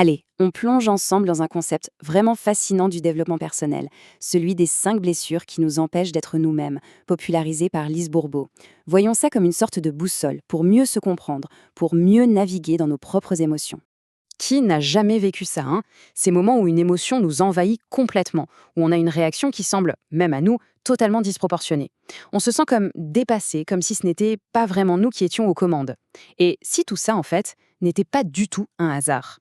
Allez, on plonge ensemble dans un concept vraiment fascinant du développement personnel, celui des 5 blessures qui nous empêchent d'être nous-mêmes, popularisé par Lise Bourbeau. Voyons ça comme une sorte de boussole, pour mieux se comprendre, pour mieux naviguer dans nos propres émotions. Qui n'a jamais vécu ça, hein? Ces moments où une émotion nous envahit complètement, où on a une réaction qui semble, même à nous, totalement disproportionnée. On se sent comme dépassé, comme si ce n'était pas vraiment nous qui étions aux commandes. Et si tout ça, en fait, n'était pas du tout un hasard.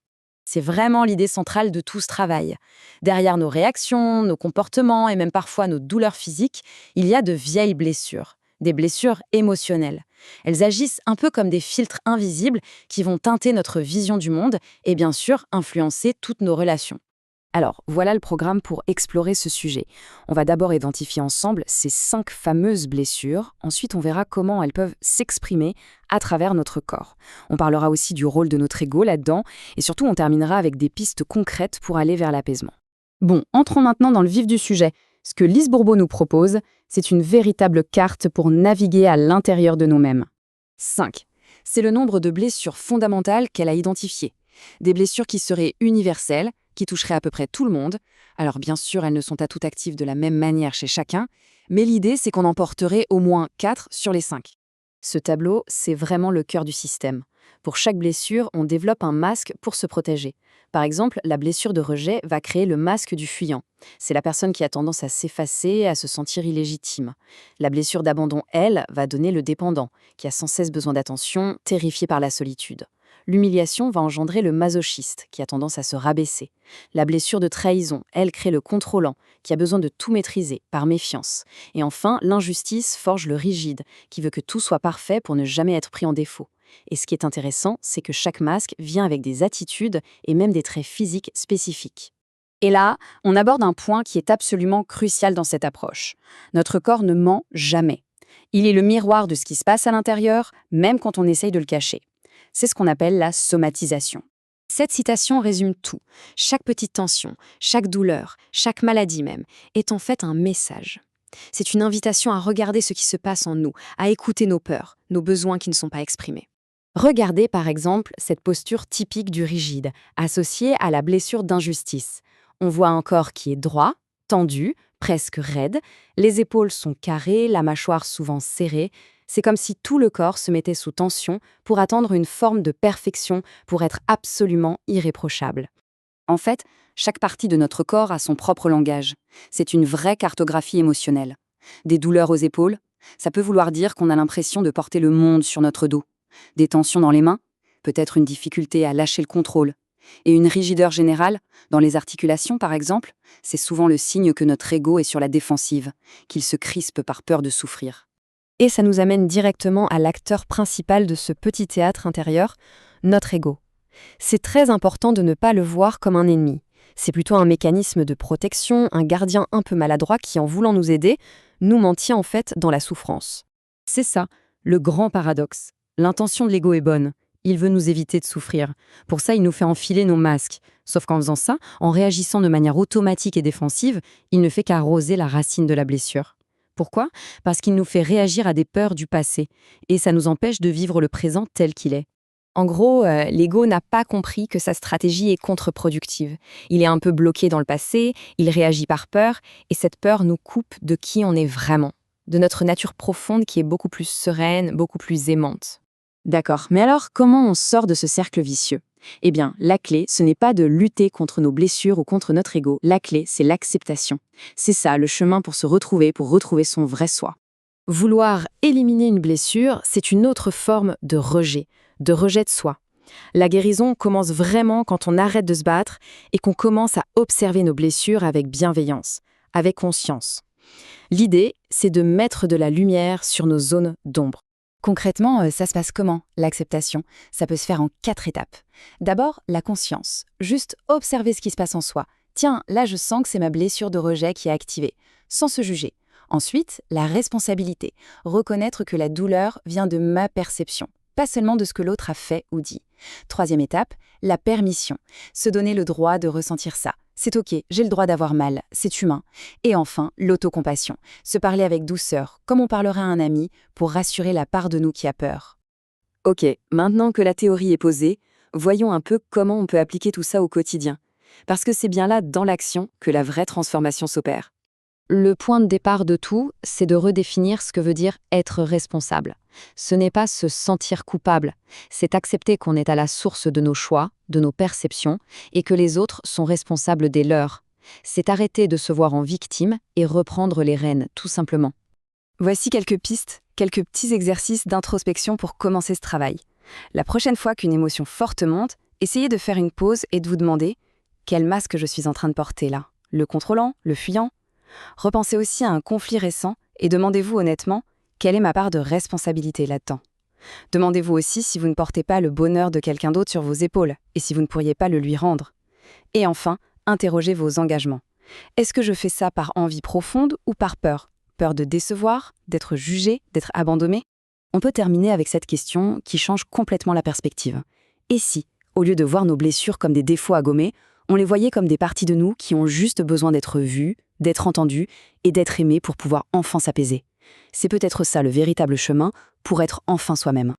C'est vraiment l'idée centrale de tout ce travail. Derrière nos réactions, nos comportements et même parfois nos douleurs physiques, il y a de vieilles blessures, des blessures émotionnelles. Elles agissent un peu comme des filtres invisibles qui vont teinter notre vision du monde et bien sûr influencer toutes nos relations. Alors, voilà le programme pour explorer ce sujet. On va d'abord identifier ensemble ces 5 fameuses blessures. Ensuite, on verra comment elles peuvent s'exprimer à travers notre corps. On parlera aussi du rôle de notre ego là-dedans. Et surtout, on terminera avec des pistes concrètes pour aller vers l'apaisement. Bon, entrons maintenant dans le vif du sujet. Ce que Lise Bourbeau nous propose, c'est une véritable carte pour naviguer à l'intérieur de nous-mêmes. 5. C'est le nombre de blessures fondamentales qu'elle a identifiées. Des blessures qui seraient universelles, qui toucheraient à peu près tout le monde. Alors bien sûr, elles ne sont pas toutes actives de la même manière chez chacun, mais l'idée, c'est qu'on en porterait au moins 4 sur les 5. Ce tableau, c'est vraiment le cœur du système. Pour chaque blessure, on développe un masque pour se protéger. Par exemple, la blessure de rejet va créer le masque du fuyant. C'est la personne qui a tendance à s'effacer, à se sentir illégitime. La blessure d'abandon, elle, va donner le dépendant, qui a sans cesse besoin d'attention, terrifié par la solitude. L'humiliation va engendrer le masochiste, qui a tendance à se rabaisser. La blessure de trahison, elle, crée le contrôlant, qui a besoin de tout maîtriser, par méfiance. Et enfin, l'injustice forge le rigide, qui veut que tout soit parfait pour ne jamais être pris en défaut. Et ce qui est intéressant, c'est que chaque masque vient avec des attitudes et même des traits physiques spécifiques. Et là, on aborde un point qui est absolument crucial dans cette approche. Notre corps ne ment jamais. Il est le miroir de ce qui se passe à l'intérieur, même quand on essaye de le cacher. C'est ce qu'on appelle la somatisation. Cette citation résume tout. Chaque petite tension, chaque douleur, chaque maladie même, est en fait un message. C'est une invitation à regarder ce qui se passe en nous, à écouter nos peurs, nos besoins qui ne sont pas exprimés. Regardez par exemple cette posture typique du rigide, associée à la blessure d'injustice. On voit un corps qui est droit, tendu, presque raide, les épaules sont carrées, la mâchoire souvent serrée. C'est comme si tout le corps se mettait sous tension pour attendre une forme de perfection, pour être absolument irréprochable. En fait, chaque partie de notre corps a son propre langage. C'est une vraie cartographie émotionnelle. Des douleurs aux épaules, ça peut vouloir dire qu'on a l'impression de porter le monde sur notre dos. Des tensions dans les mains, peut-être une difficulté à lâcher le contrôle. Et une rigideur générale, dans les articulations par exemple, c'est souvent le signe que notre ego est sur la défensive, qu'il se crispe par peur de souffrir. Et ça nous amène directement à l'acteur principal de ce petit théâtre intérieur, notre ego. C'est très important de ne pas le voir comme un ennemi. C'est plutôt un mécanisme de protection, un gardien un peu maladroit qui, en voulant nous aider, nous maintient en fait dans la souffrance. C'est ça, le grand paradoxe. L'intention de l'ego est bonne. Il veut nous éviter de souffrir. Pour ça, il nous fait enfiler nos masques. Sauf qu'en faisant ça, en réagissant de manière automatique et défensive, il ne fait qu'arroser la racine de la blessure. Pourquoi ? Parce qu'il nous fait réagir à des peurs du passé. Et ça nous empêche de vivre le présent tel qu'il est. En gros, l'ego n'a pas compris que sa stratégie est contre-productive. Il est un peu bloqué dans le passé, il réagit par peur, et cette peur nous coupe de qui on est vraiment, de notre nature profonde qui est beaucoup plus sereine, beaucoup plus aimante. D'accord, mais alors comment on sort de ce cercle vicieux ? Eh bien, la clé, ce n'est pas de lutter contre nos blessures ou contre notre ego. La clé, c'est l'acceptation. C'est ça, le chemin pour se retrouver, pour retrouver son vrai soi. Vouloir éliminer une blessure, c'est une autre forme de rejet de soi. La guérison commence vraiment quand on arrête de se battre et qu'on commence à observer nos blessures avec bienveillance, avec conscience. L'idée, c'est de mettre de la lumière sur nos zones d'ombre. Concrètement, ça se passe comment, l'acceptation ? Ça peut se faire en 4 étapes. D'abord, la conscience. Juste observer ce qui se passe en soi. Tiens, là je sens que c'est ma blessure de rejet qui est activée, sans se juger. Ensuite, la responsabilité. Reconnaître que la douleur vient de ma perception, pas seulement de ce que l'autre a fait ou dit. 3e étape, la permission. Se donner le droit de ressentir ça. C'est ok, j'ai le droit d'avoir mal, c'est humain. Et enfin, l'autocompassion. Se parler avec douceur, comme on parlerait à un ami, pour rassurer la part de nous qui a peur. Ok, maintenant que la théorie est posée, Voyons un peu comment on peut appliquer tout ça au quotidien. Parce que c'est bien là, dans l'action, que la vraie transformation s'opère. Le point de départ de tout, c'est de redéfinir ce que veut dire être responsable. Ce n'est pas se sentir coupable, c'est accepter qu'on est à la source de nos choix, de nos perceptions, et que les autres sont responsables des leurs. C'est arrêter de se voir en victime et reprendre les rênes, tout simplement. Voici quelques pistes, quelques petits exercices d'introspection pour commencer ce travail. La prochaine fois qu'une émotion forte monte, essayez de faire une pause et de vous demander quel masque je suis en train de porter là. Le contrôlant, le fuyant. Repensez aussi à un conflit récent et demandez-vous honnêtement quelle est ma part de responsabilité là-dedans. Demandez-vous aussi si vous ne portez pas le bonheur de quelqu'un d'autre sur vos épaules et si vous ne pourriez pas le lui rendre. Et enfin, interrogez vos engagements. Est-ce que je fais ça par envie profonde ou par peur? Peur de décevoir, d'être jugé, d'être abandonné? On peut terminer avec cette question qui change complètement la perspective. Et si, au lieu de voir nos blessures comme des défauts à gommer, on les voyait comme des parties de nous qui ont juste besoin d'être vues, d'être entendues et d'être aimées pour pouvoir enfin s'apaiser? C'est peut-être ça le véritable chemin pour être enfin soi-même.